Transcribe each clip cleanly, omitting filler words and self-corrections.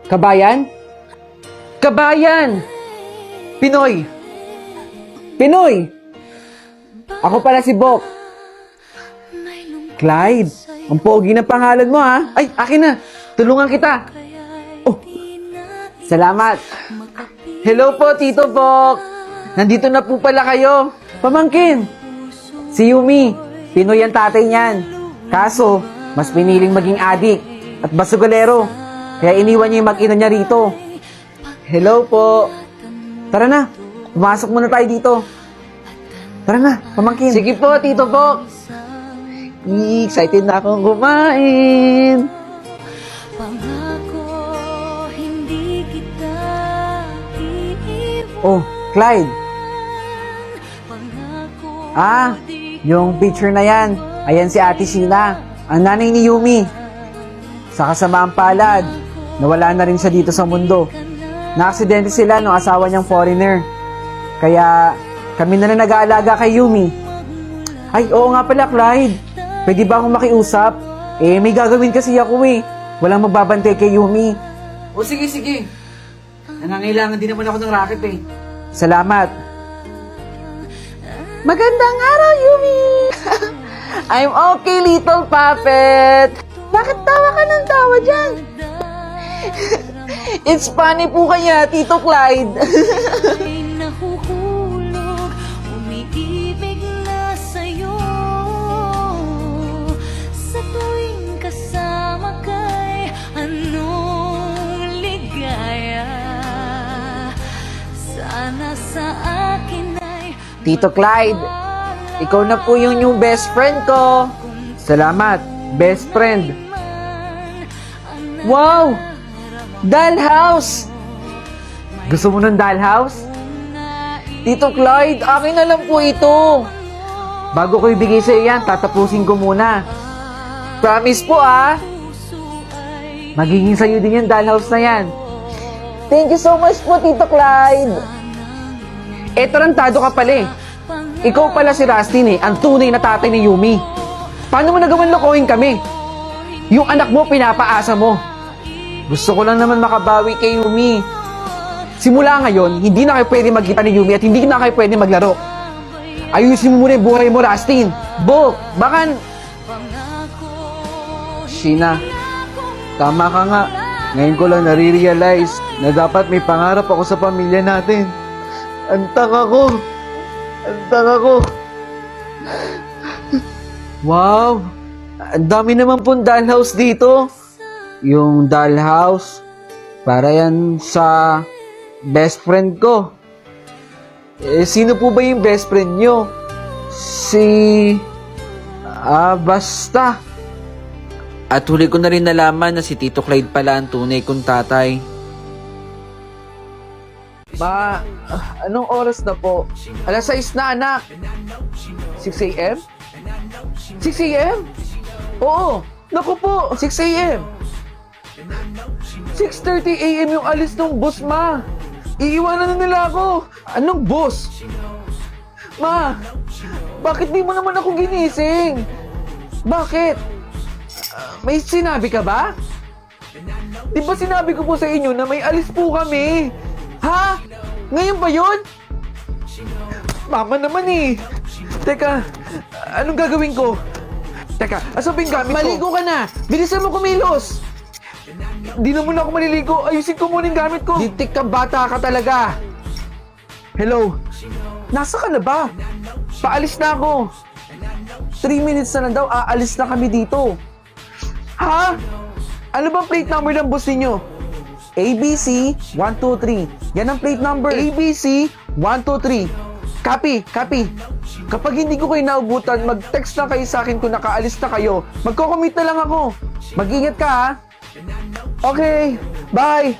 Kabayan? Kabayan! Pinoy! Pinoy! Ako pala si Bok. Clyde, ang pogi ng pangalan mo ha. Ay, akin na. Tulungan kita. Oh, salamat. Hello po, Tito Bok. Nandito na po pala kayo. Pamangkin. Si Yumi. Pinoy ang tatay niyan. Kaso, mas piniling maging adik at basugolero. Kaya iniwan niya yung mag-ina niya rito. Hello po. Tara na. Pumasok muna tayo dito. Tara na, pamangkin. Sige po, Tito Bok. Excited na akong kumain. Oh, Clyde. Yung picture na yan. Ayan si Ate Sheila, ang nanay ni Yumi. Sa kasamaang palad, nawala na rin siya dito sa mundo. Naaksidente sila nung asawa niyang foreigner. Kaya kami na lang nag-aalaga kay Yumi. Ay, oo nga pala, Clyde. Pwede ba akong makiusap? May gagawin kasi ako eh. Walang magbabantay kay Yumi. O sige, sige. Nangangailangan din naman ako ng racket eh. Salamat. Magandang araw, Yumi! I'm okay, little puppet. Bakit tawa ka ng tawa dyan? It's funny po kaya, Tito Clyde. Nahuhulog, umiibig na sa'yo. Sa tuwing kasama kay anong ligaya. Sana sa akin ay Tito Clyde, ikaw na po yung new best friend ko. Salamat, best friend. Wow! Dollhouse! Gusto mo ng dollhouse? Tito Clyde, akin na lang po ito. Bago ko ibigay sa'yo yan, tatapusin ko muna. Promise po ah. Magiging sa'yo din yung dollhouse na yan. Thank you so much po, Tito Clyde. Tarantado ka pala eh. Ikaw pala si Rustin eh, ang tunay na tatay ni Yumi. Paano mo nagawan lokohin kami? Yung anak mo, pinapaasa mo. Gusto ko lang naman makabawi kay Yumi. Simula ngayon, hindi na kayo pwede magkita ni Yumi at hindi na kayo pwede maglaro. Ayusin mo muna yung buhay mo, Rustin. Bo, baka... Sheena, tama ka nga. Ngayon ko lang nare-realize na dapat may pangarap ako sa pamilya natin. Ang tanga ko. Ang tanga ko. Wow! Ang dami naman pong dollhouse dito. Yung dollhouse, para yan sa best friend ko. Sino po ba yung best friend nyo? Basta. At huli ko na rin nalaman na si Tito Clyde pala ang tunay kong tatay. Ma, anong oras na po? 6:00 na, anak. 6 a.m.? 6 a.m.? Oo, naku po, 6 a.m. 6:30 a.m. yung alis ng bus, ma. Iiwanan na nila ako. Anong bus? Ma, bakit di mo naman ako ginising? Bakit? May sinabi ka ba? Di ba sinabi ko po sa inyo na may alis po kami? Ha? Ngayon ba yun? Mama naman eh. Teka, anong gagawin ko? Teka, asan ba yung gamit ko? Maligo ka na! Bilisan mo kumilos! Di naman ako maliligo. Ayusin ko muna yung gamit ko. Dintik ka, bata ka talaga. Hello? Nasa ka na ba? Paalis na ako. 3 minutes na lang daw, aalis na kami dito. Ha? Ano bang plate number ng bus ninyo? ABC 123. Yan ang plate number. ABC 123. Copy, copy. Kapag hindi ko kayo naubutan, mag-text lang kayo sa akin kung nakaalis na kayo. Magko-commute na lang ako. Mag-ingat ka ha. Okay, bye.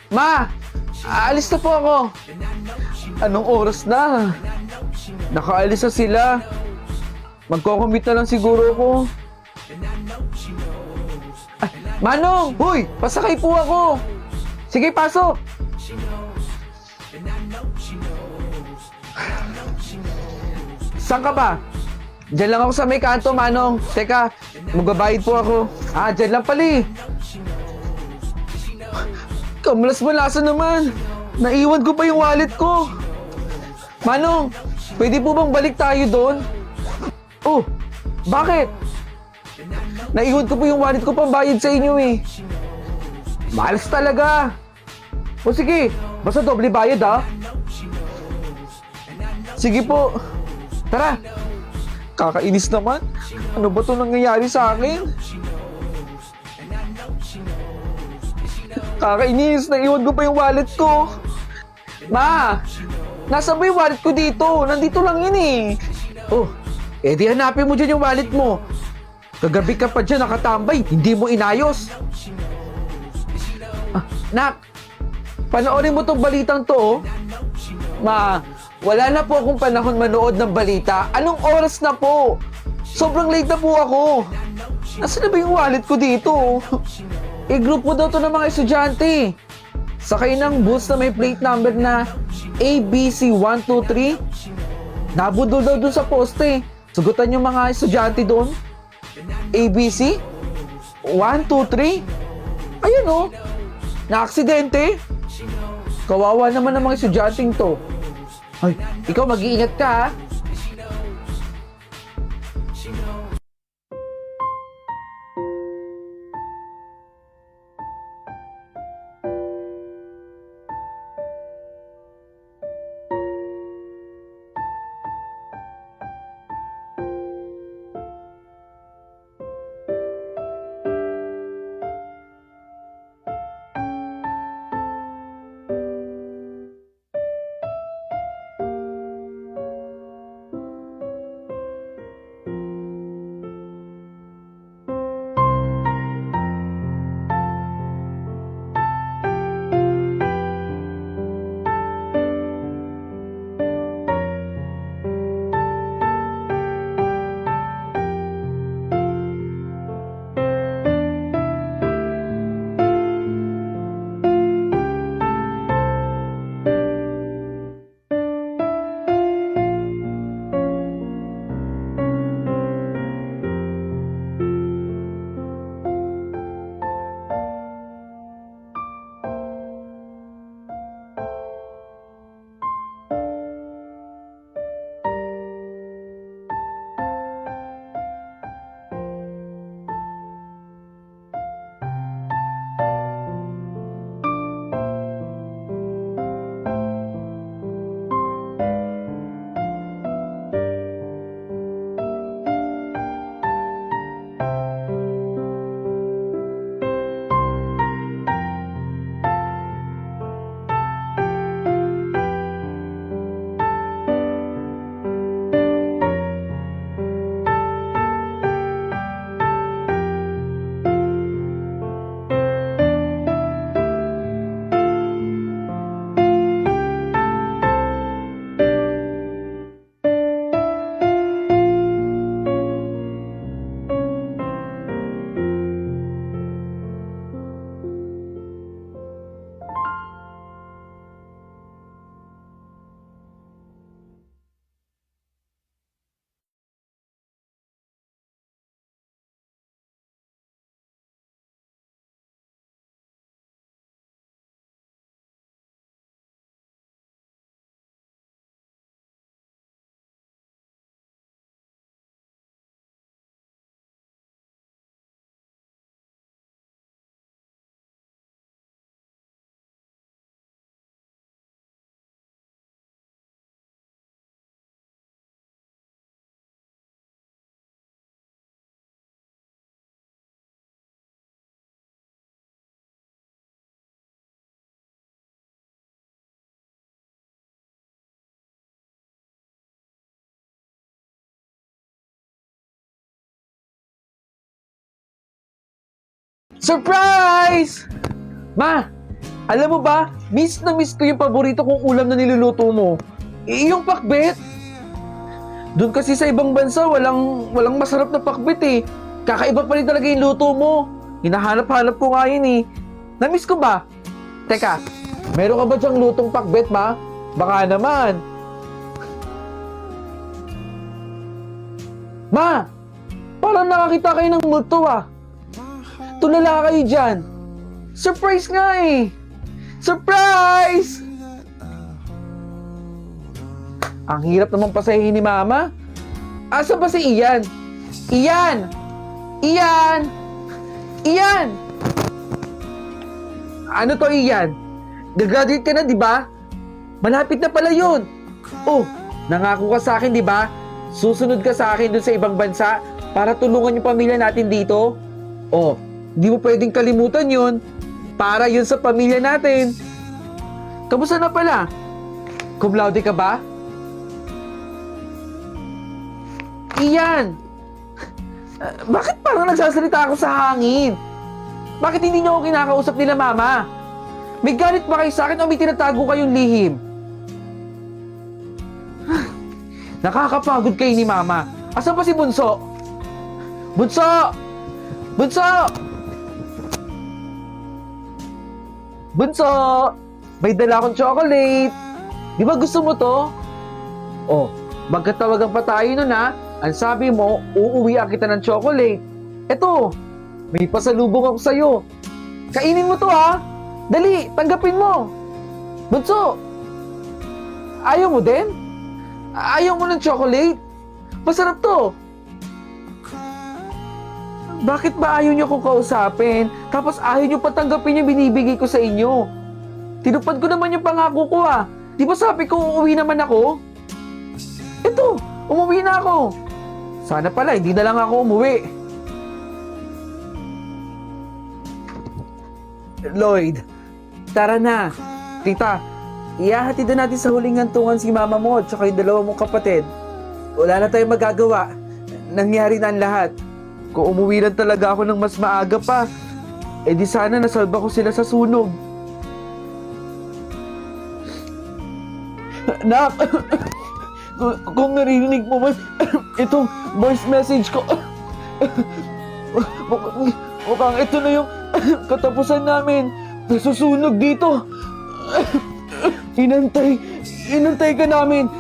Ma, aalis na po ako. Anong oras na? Nakaalis na sila. Magko-commute na lang siguro ako. Ay, Manong! Hoy! Pasakay po ako! Sige, pasok! Saan ka ba? Diyan lang ako sa may kanto, Manong. Teka, magbabayad po ako. Diyan lang pala eh. Kamlas-malasa naman. Naiwan ko pa yung wallet ko. Manong, pwede po bang balik tayo doon? Oh, bakit? Naiwan ko po yung wallet ko pambayad sa inyo eh. Malas talaga. O sige, basta doble bayad ha. Sige po. Tara. Kakainis naman. Ano ba ito nangyayari sa akin? Kakainis, naiwan ko pa yung wallet ko. Ma, nasa ba yung wallet ko dito? Nandito lang yun eh. Oh, edi hanapin mo dyan yung wallet mo. Kagabi ka pa dyan nakatambay, hindi mo inayos. Nak, panoorin mo tong balitang to oh. Ma, wala na po akong panahon manood ng balita. Anong oras na po? Sobrang late na po ako. Nasaan na ba yung wallet ko dito? I-group mo daw to ng mga estudyante. Sakay ng bus na may plate number na ABC123. Nabudol daw dun sa poste. Sugutan yung mga estudyante doon. ABC? 123? Ayun oh. Na-aksidente. Kawawa naman ng mga estudyanteng to. Ay, ikaw mag-iingat ka ha. Surprise! Ma, alam mo ba, miss na miss ko yung paborito kong ulam na niluluto mo. Yung pakbet. Doon kasi sa ibang bansa, walang masarap na pakbet eh. Kakaiba pa rin talaga yung luto mo. Hinahanap-hanap ko nga yun eh. Na-miss ko ba? Teka, meron ka ba dyang lutong pakbet, ma? Baka naman. Ma! Parang nakakita kayo ng multo ah. Tulala kayo dyan. Surprise nga eh. Surprise! Ang hirap naman pasahin ni Mama. Asa ba si Ian? Ian! Ian! Ian! Ano to, Ian? Nag-graduate ka na, di ba? Malapit na pala yun. Oh, nangako ka sa akin, di ba? Susunod ka sa akin dun sa ibang bansa para tulungan yung pamilya natin dito. Oh, di mo pwedeng kalimutan yun. Para yun sa pamilya natin. Kamusta na pala? Cum laude ka ba? Iyan! Bakit parang nagsasalita ako sa hangin? Bakit hindi niyo ako kinakausap nila, Mama? May galit ba kayo sa akin o may tinatago kayong lihim? Nakakapagod kayo ni Mama. Asan pa si Bunso? Bunso! Bunso! Bunso! May dala akong chocolate. Di ba gusto mo to? Oh, magkatawagan pa tayo nun ha. Ang sabi mo, uuwian kita ng chocolate. Eto, may pasalubong ako sa'yo. Kainin mo to ha. Dali, tanggapin mo. Bunso, ayaw mo din? Ayaw mo ng chocolate? Masarap to. Bakit ba ayaw niyo akong kausapin? Tapos ayaw niyo patanggapin yung binibigay ko sa inyo? Tinupad ko naman yung pangako ko ah. Di ba sabi ko uuwi naman ako? Ito, umuwi na ako. Sana pala, hindi na lang ako umuwi. Lloyd, tara na. Tita, ihahatid na natin sa huling hantungan si mama mo at saka yung dalawa mong kapatid. Wala na tayong magagawa. Nangyari na ang lahat. Kung umuwi lang talaga ako ng mas maaga pa, di sana nasalba ko sila sa sunog. Nak, kung narinig mo man itong voice message ko, mukhang ito na yung katapusan namin. Nasusunog dito. Inantay ka namin.